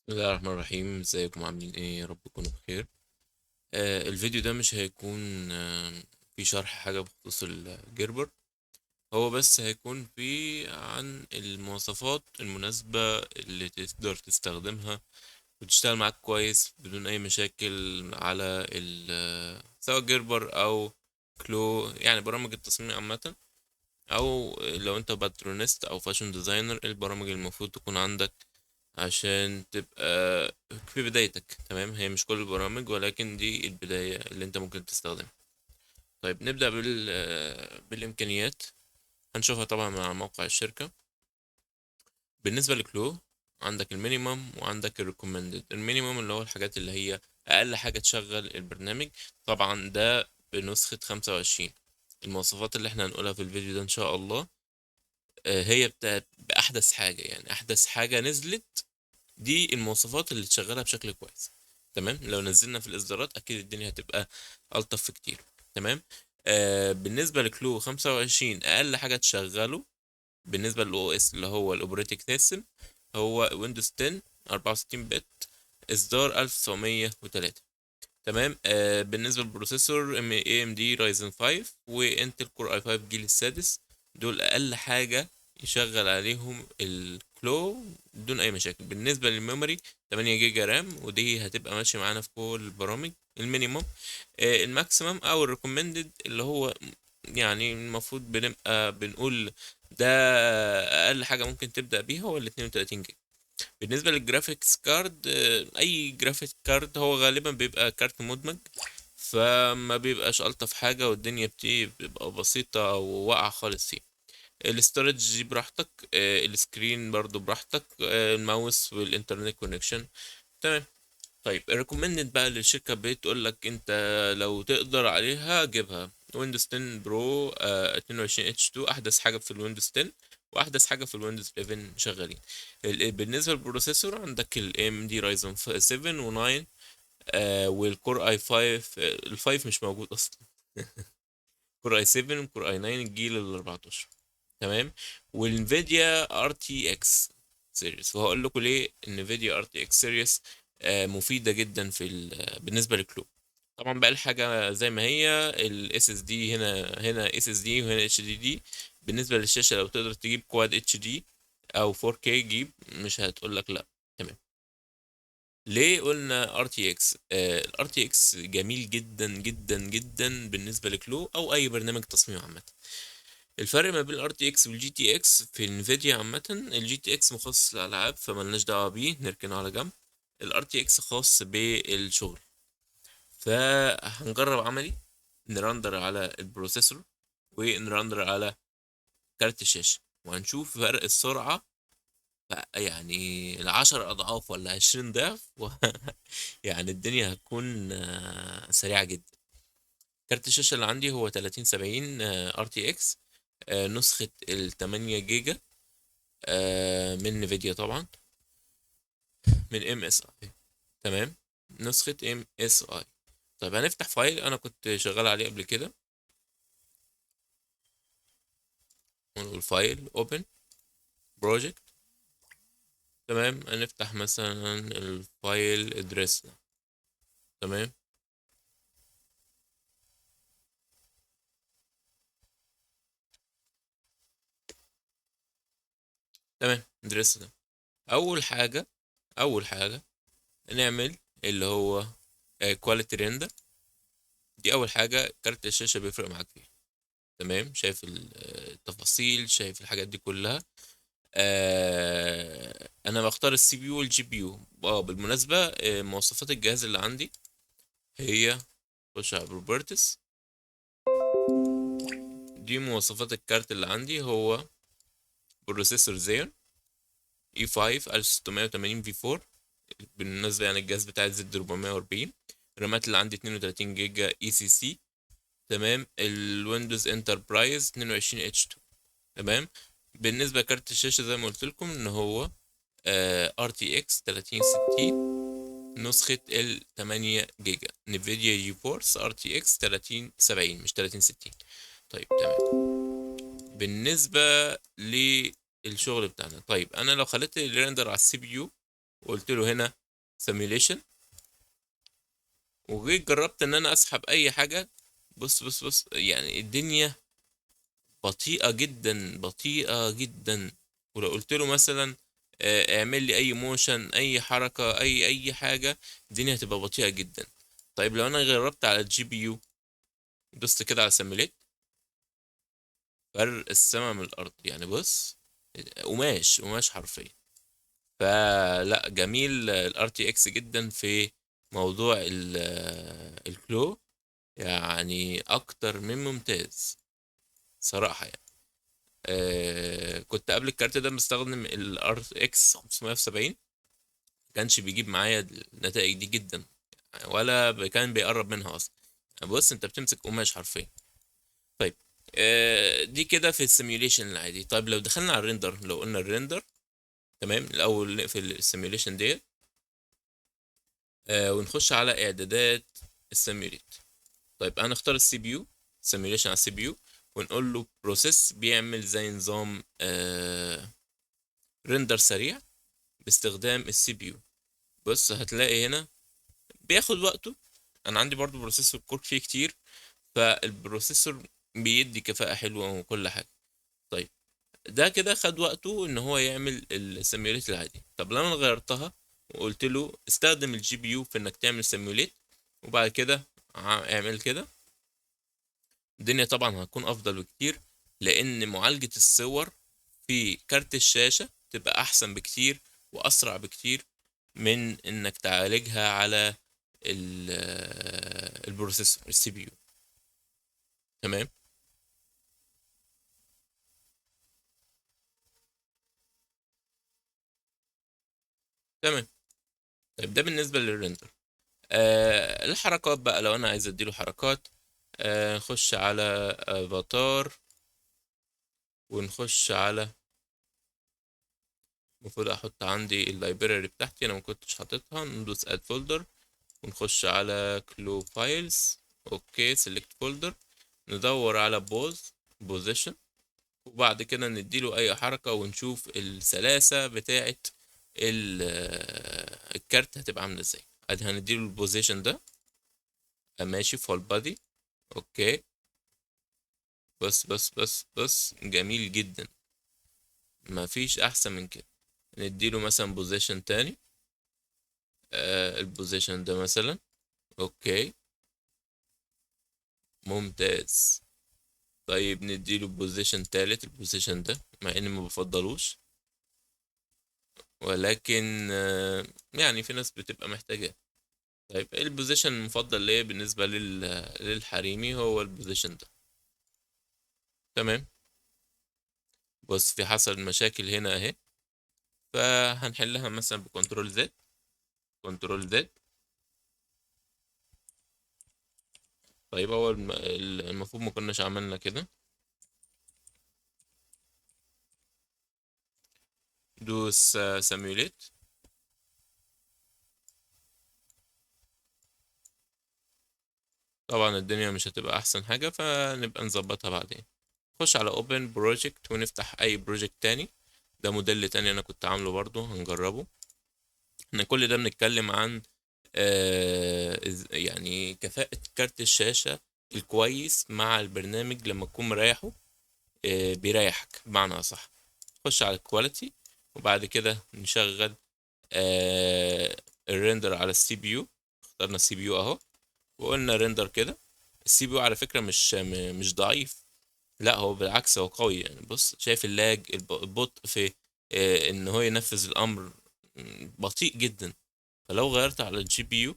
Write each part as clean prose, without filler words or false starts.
بسم الله الرحمن الرحيم. ازيكم عاملين ايه؟ يا رب تكونوا بخير. الفيديو ده مش هيكون فيه شرح حاجة بخصوص الجيربر. هو بس هيكون فيه عن المواصفات المناسبة اللي تقدر تستخدمها وتشتغل معاك كويس بدون اي مشاكل على سواء جيربر او كلو، يعني برامج التصميم عامة، او لو انت باترونست او فاشن ديزاينر، إيه البرامج اللي المفروض تكون عندك عشان تبقى في بدايتك. تمام، هي مش كل البرامج ولكن دي البداية اللي انت ممكن تستخدمها. طيب نبدأ بالإمكانيات. هنشوفها طبعا مع موقع الشركة. بالنسبة لكلو، عندك المينيمم وعندك الريكومندد. المينيمم اللي هو الحاجات اللي هي أقل حاجة تشغل البرنامج، طبعا ده بنسخة 25. المواصفات اللي احنا هنقولها في الفيديو ده إن شاء الله هي بتاعت بأحدث حاجة، يعني أحدث حاجة نزلت، دي المواصفات اللي تشغلها بشكل كويس. تمام، لو نزلنا في الاصدارات اكيد الدنيا هتبقى الطف كتير. تمام. بالنسبه لكلو 25، اقل حاجه تشغله بالنسبه للاو اس اللي هو الاوبريتنج سيستم هو ويندوز 10 64 بت اصدار 1903. تمام. بالنسبه للبروسيسور اي ام دي رايزن 5 وانتل كور اي 5 جيل السادس، دول اقل حاجه يشغل عليهم الكلو بدون اي مشاكل. بالنسبه للميموري 8 جيجا رام، ودي هتبقى ماشيه معانا في كل البرامج. المينيموم الماكسيمم او الريكومندد اللي هو يعني المفروض بنبقى بنقول ده اقل حاجه ممكن تبدا بيها هو ال 32 جيجا. بالنسبة للجرافيكس كارد، أي جرافيك كارد هو غالبا بيبقى كارت مدمج، فما بيبقاش ألطف حاجة، والدنيا بتبقى بسيطة أو واقعة خالص فيه. الاستورج دي براحتك، السكرين برضو براحتك، الماوس والإنترنت كونكشن. تمام. طيب الريكومندد بقى اللي الشركة بتقول لك انت لو تقدر عليها جيبها ويندوز 10 برو 22 اتش 2، احدث حاجة في الويندوز 10 واحدث حاجة في الويندوز 11 شغالين. بالنسبة للبروسيسور عندك ال AMD رايزون 7 و9، والكور اي 5. ال 5 مش موجود اصلا. كور اي 7 وكور اي 9 الجيل ال 14. تمام. والنفيديا ار تي اكس سيريس، وهقول لكم ليه النفيديا ار تي اكس سيريس مفيده جدا بالنسبه للكلو. طبعا بقى الحاجه زي ما هي الاس اس دي، هنا اس اس دي وهنا اتش دي دي. بالنسبه للشاشه لو تقدر تجيب كواد اتش دي او 4K جيب، مش هتقول لك لا. تمام. ليه قلنا ار تي اكس؟ الار تي اكس جميل جدا جدا جدا بالنسبه لكلو او اي برنامج تصميم عامه. الفرق ما بين الار تي اكس والجي تي اكس في انفيديا عامة، الجي تي اكس مخصص للألعاب فملناش دعوة بيه، نركنه على جنب. الار تي اكس خاص بالشغل، فهنجرب عملي نرندر على البروسيسور ونرندر على كارت الشاشة، وهنشوف فرق السرعة يعني العشر أضعاف ولا 20 ضعف يعني الدنيا هتكون سريعة جدا. كارت الشاشة اللي عندي هو 3070 ار تي اكس، نسخة ال 8 جيجا من نفيديا طبعا، من ام اس اي. تمام، نسخة ام اس اي. طيب هنفتح فايل انا كنت شغال عليه قبل كده، ونقول فايل اوبن بروجكت. تمام، هنفتح مثلا الفايل ادريس ده. تمام. تمام، ادريس ده. اول حاجة نعمل اللي هو كواليتي ريندر. دي اول حاجة كارت الشاشة بيفرق معاك فيها. تمام، شايف التفاصيل، شايف الحاجات دي كلها. انا بختار السي بي يو والجي بي يو. بالمناسبه مواصفات الجهاز اللي عندي هي، خش على بروبرتس. دي مواصفات الكارت اللي عندي، هو بروسيسور زين اي 5 1680 في 4. بالمناسبه يعني الجهاز بتاعي زد 440. الرامات اللي عندي 32 جيجا اي سي سي. تمام، الويندوز انتربرايز 22 اتش 2. تمام. بالنسبه لكارت الشاشه زي ما قلت لكم ان هو ار تي اكس 3060، نسخة ال 8 جيجا نيفيديا جي فورس ار تي اكس 3070 مش 3060. طيب تمام. بالنسبة للشغل بتاعنا، طيب انا لو خليت الريندر على السي بي يو وقلت له هنا سيميوليشن، وجيت جربت ان انا اسحب اي حاجة. بص بص بص، يعني الدنيا بطيئة جدا، بطيئة جدا. ولو قلت له مثلا اعمل لي اي موشن، اي حركة، اي حاجة، الدنيا هتبقى بطيئة جدا. طيب لو انا جربت على الجي بي يو، دوست كده على سيميليت، فرق السما من الارض يعني. بص، قماش قماش حرفيا. فلا، جميل الار تي اكس جدا في موضوع الكلو، يعني اكتر من ممتاز صراحة يعني. كنت قبل الكارت ده مستخدم الار اكس 570، كانش بيجيب معايا النتائج دي جدا، ولا كان بيقرب منها اصلا. بص انت بتمسك قماش حرفيا. طيب دي كده في السيميوليشن العادي. طيب لو دخلنا على الريندر، لو قلنا الريندر، تمام، الاول نقفل السيميوليشن ديت ونخش على اعدادات السيميوليت. طيب هنختار السي بي يو، سيميوليشن على السي بي يو، ونقول له بروسيس بيعمل زي نظام ريندر سريع باستخدام السي بي يو. بص هتلاقي هنا بياخد وقته. انا عندي برضو بروسيسور كور فيه كتير، فالبروسيسور بيدي كفاءة حلوة وكل حاجة. طيب ده كده خد وقته ان هو يعمل السيميوليت العادي. طب لو انا غيرتها وقلت له استخدم الجي بي يو في انك تعمل سيميوليت، وبعد كده اعمل كده، الدنيا طبعا هتكون افضل بكتير، لان معالجة الصور في كارت الشاشة تبقى احسن بكتير واسرع بكتير من انك تعالجها على البروسيسور السي بي يو. تمام. تمام. طيب ده بالنسبة للريندر. الحركات بقى، لو انا عايز اديله حركات، نخش على افاتار، ونخش على، المفروض احط عندي اللايبراري بتاعتي، انا ما كنتش حاططها. ندوس اد فولدر، ونخش على كلو فايلز. اوكي، سيلكت فولدر، ندور على بوزيشن، وبعد كده نديله اي حركة ونشوف السلاسة بتاعة الكارت هتبقى عاملة ازاي. ادي هنديله البوزيشن ده، ماشي، فول بادي. اوكي، بس جميل جدا، مفيش احسن من كده. نديله مثلا بوزيشن تاني، البوزيشن ده مثلا. اوكي، ممتاز. طيب نديله بوزيشن تالت، البوزيشن ده مع اني ما بفضلوش، ولكن يعني في ناس بتبقى محتاجة. طيب البوزيشن المفضل ليا بالنسبة للحريمي هو البوزيشن ده. تمام. بص، في حصل مشاكل هنا اهي، فهنحلها مثلا بكنترول زد. كنترول زد. طيب هو المفروض ما كناش عملنا كده. دوس سيميوليت. طبعا الدنيا مش هتبقى احسن حاجة، فنبقى نظبطها بعدين. نخش على open project ونفتح اي بروجكت تاني. ده موديل تاني انا كنت عامله برضو، هنجربه. احنا كل ده بنتكلم عن يعني كفاءة كارت الشاشة الكويس مع البرنامج لما تكون مريحه، بيريحك بمعنى أصح. نخش على الكواليتي، وبعد كده نشغل آه الريندر على السي بي يو. اخترنا السي بي يو اهو، وقلنا ريندر كده. السي بي يو على فكرة مش ضعيف، لا هو بالعكس هو قوي يعني. بص شايف اللاج، البطء في ان هو ينفذ الامر، بطيء جدا. فلو غيرت على الجي بي يو،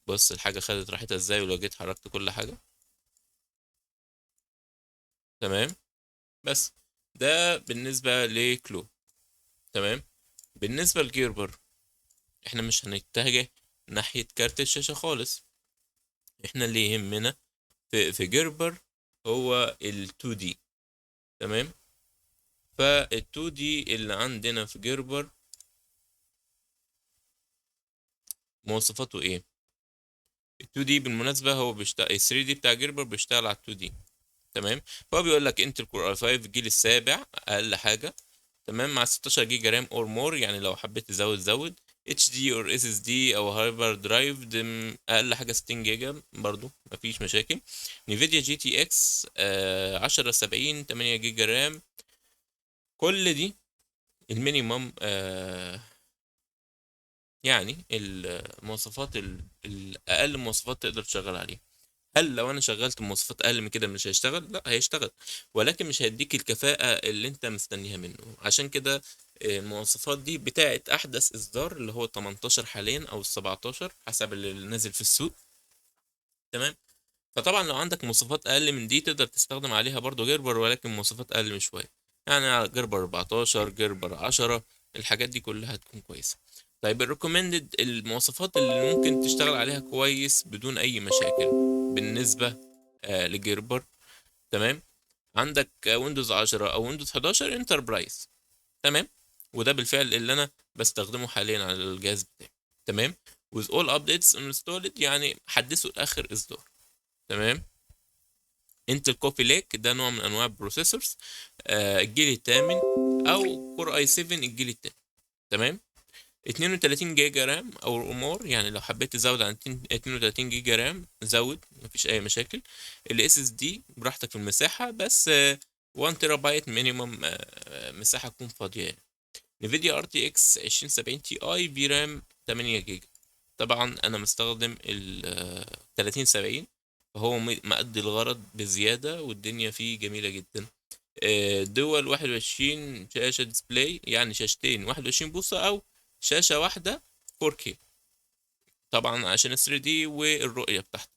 بص الحاجة خدت راحتها ازاي، ولو جيت حركت كل حاجة. تمام. بس ده بالنسبة لكلو. تمام. بالنسبة لجيربر، احنا مش هنتجه ناحية كارت الشاشة خالص. احنا اللي يهمنا في جيربر هو ال 2D. تمام. فال 2D اللي عندنا في جيربر مواصفاته ايه؟ ال 2D بالمناسبة هو بيشتغل، ال 3D بتاع جيربر بيشتغل على ال 2D. تمام. فهو بيقول لك انتل كور اي 5 الجيل السابع اقل حاجة. تمام، مع 16 جيجا رام اور مور، يعني لو حبيت تزود زود. اتش دي اور اس اس دي او هايبر درايف، اقل حاجه 60 جيجا برضو مفيش مشاكل. نيفيديا جي تي اكس 1070 8 جيجا رام. كل دي المينيمم، يعني المواصفات الاقل مواصفات تقدر تشغل عليها. هل لو انا شغلت مواصفات اقل من كده مش هيشتغل؟ لا هيشتغل، ولكن مش هيديك الكفاءة اللي انت مستنيها منه. عشان كده المواصفات دي بتاعت احدث اصدار اللي هو 18 حاليا او ال 17 حسب اللي نازل في السوق. تمام. فطبعا لو عندك مواصفات اقل من دي تقدر تستخدم عليها برضو جيربر، ولكن مواصفات اقل من شويه، يعني على جيربر 14 جيربر 10 الحاجات دي كلها هتكون كويسه. طيب الريكومندد المواصفات اللي ممكن تشتغل عليها كويس بدون اي مشاكل بالنسبه لجيربر. تمام. عندك ويندوز 10 او ويندوز 11 انتربرايز. تمام. وده بالفعل اللي انا بستخدمه حاليا على الجهاز بتاعي. تمام. with all updates installed، يعني حدثوا لاخر اصدار. تمام. انتل كوفي ليك ده نوع من انواع البروسيسورز، الجيل الثامن، او كور اي 7 الجيل الثامن. تمام. 32 جيجا رام او امور، يعني لو حبيت تزود عن 32 جيجا رام زود مفيش اي مشاكل. الاس اس دي براحتك في المساحه، بس 1 تيرا بايت مينيمم مساحه تكون فاضيه يعني. نفيديا ار تي اكس 2070 تي اي في رام 8 جيجا. طبعا انا مستخدم ال 3070، فهو مأدي الغرض بزيادة والدنيا فيه جميلة جدا. دول 21 شاشة ديسبلاي، يعني شاشتين 21 بوصة أو شاشة واحدة 4K، طبعا عشان ال 3D والرؤية بتاعته.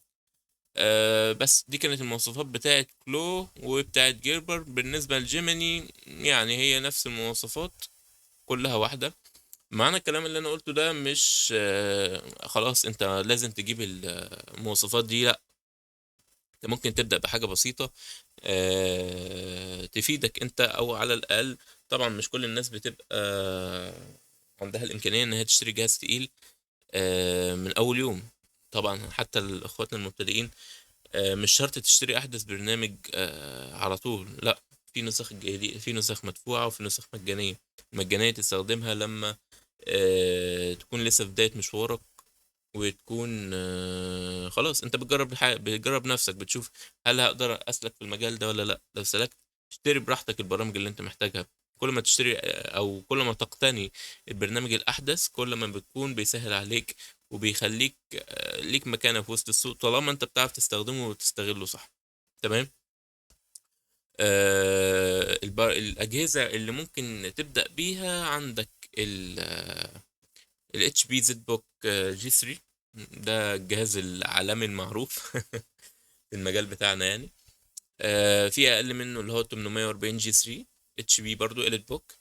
بس دي كانت المواصفات بتاعت كلو وبتاعت جيربر. بالنسبة لجيميني يعني هي نفس المواصفات كلها واحدة. معنى الكلام اللي انا قلته ده مش خلاص انت لازم تجيب المواصفات دي، لا. انت ممكن تبدأ بحاجة بسيطة تفيدك انت، او على الاقل طبعا مش كل الناس بتبقى عندها الامكانية ان هي تشتري جهاز تقيل من اول يوم. طبعا حتى اخواتنا المبتدئين مش شرط تشتري احدث برنامج على طول، لا. في نسخ في نسخ مدفوعة وفي نسخ مجانية. مجانية تستخدمها لما تكون لسه في بداية مشوارك، وتكون خلاص انت بتجرب بتجرب نفسك، بتشوف هل هقدر اسلك في المجال ده ولا لا. لو سلكت اشتري براحتك البرامج اللي انت محتاجها. كل ما تشتري او كل ما تقتني البرنامج الاحدث كل ما بتكون بيسهل عليك وبيخليك ليك مكانة في وسط السوق طالما انت بتعرف تستخدمه وتستغله صح. تمام. الأجهزة اللي ممكن تبدأ بيها عندك ال HP ZBook جي 3. ده الجهاز العالمي المعروف في المجال بتاعنا يعني. في اقل منه اللي هو 840 جي 3 اتش بي برضو إليت بوك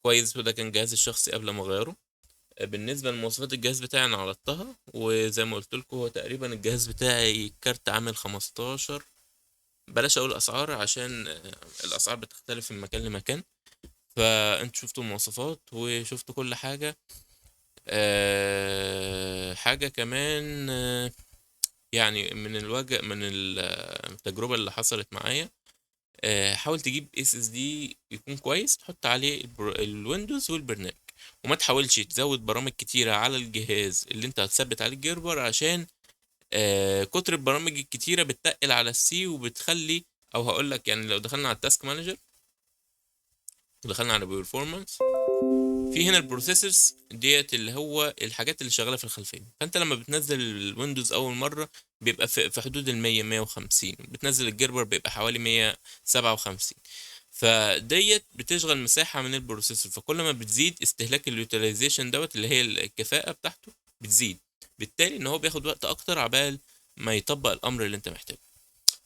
كويس، وده كان جهازي الشخصي قبل ما اغيره. بالنسبه لمواصفات الجهاز بتاعي انا عرضتها، وزي ما قلت لكم هو تقريبا الجهاز بتاعي كارت عامل 15. بلاش اقول اسعار عشان الاسعار بتختلف من مكان لمكان. فانتوا شفتوا المواصفات وشفتوا كل حاجه. حاجه كمان يعني من التجربة اللي حصلت معايا، حاول تجيب اس اس دي يكون كويس تحط عليه الويندوز والبرنامج، وما تحاولش تزود برامج كتيرة على الجهاز اللي انت هتثبت عليه الجيربر، عشان كتر البرامج الكتيرة بتتقل على السي وبتخلي، او هقول لك يعني لو دخلنا على التاسك مانجر ودخلنا على performance، في هنا البروسيسورز ديت اللي هو الحاجات اللي شغاله في الخلفيه. فانت لما بتنزل الويندوز اول مره بيبقى في حدود ال 100 150، بتنزل الجيربر بيبقى حوالي 157. فديت بتشغل مساحه من البروسيسور، فكل ما بتزيد استهلاك اليوتيلايزيشن دوت اللي هي الكفاءه بتاعته بتزيد، بالتالي ان هو بياخد وقت اكتر عبال ما يطبق الامر اللي انت محتاجه.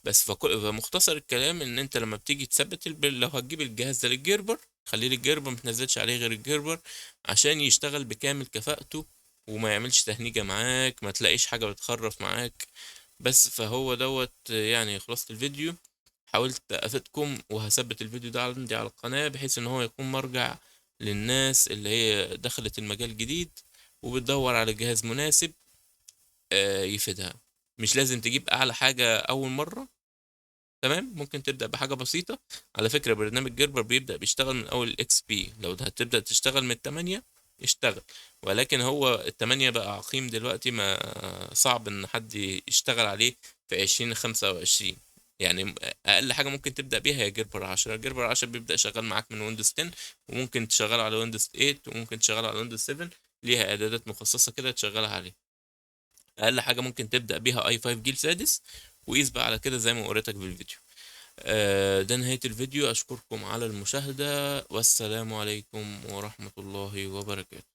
بس فمختصر الكلام ان انت لما بتيجي تثبت لو هتجيب الجهاز ده للجيربر خليه للجيربر، ما تنزلش عليه غير الجيربر عشان يشتغل بكامل كفاءته وما يعملش تهنيجة معاك، ما تلاقيش حاجة بتخرف معاك. بس فهو دوت يعني خلاصة الفيديو. حاولت افيدكم، وهثبت الفيديو ده عندي على القناة بحيث ان هو يكون مرجع للناس اللي هي دخلت المجال جديد وبتدور على جهاز مناسب يفيدها. مش لازم تجيب اعلى حاجة اول مرة. تمام. ممكن تبدأ بحاجة بسيطة. على فكرة برنامج جيربر بيبدأ بيشتغل من أول الاكس بي، لو هتبدأ تشتغل من التمانية يشتغل. ولكن هو التمانية بقى عقيم دلوقتي، ما صعب ان حد يشتغل عليه في 2025. يعني اقل حاجة ممكن تبدأ بيها هي جيربر 10. جيربر 10 بيبدأ شغال معاك من ويندوز 10، وممكن تشغله على ويندوز 8، وممكن تشغله على ويندوز 7. ليها اعدادات مخصصة كده تشغلها عليه. اقل حاجة ممكن تبدأ بيها اي 5 جيل سادس، وقيس بقى على كده زي ما وريتك بالفيديو. ده نهاية الفيديو. أشكركم على المشاهدة، والسلام عليكم ورحمة الله وبركاته.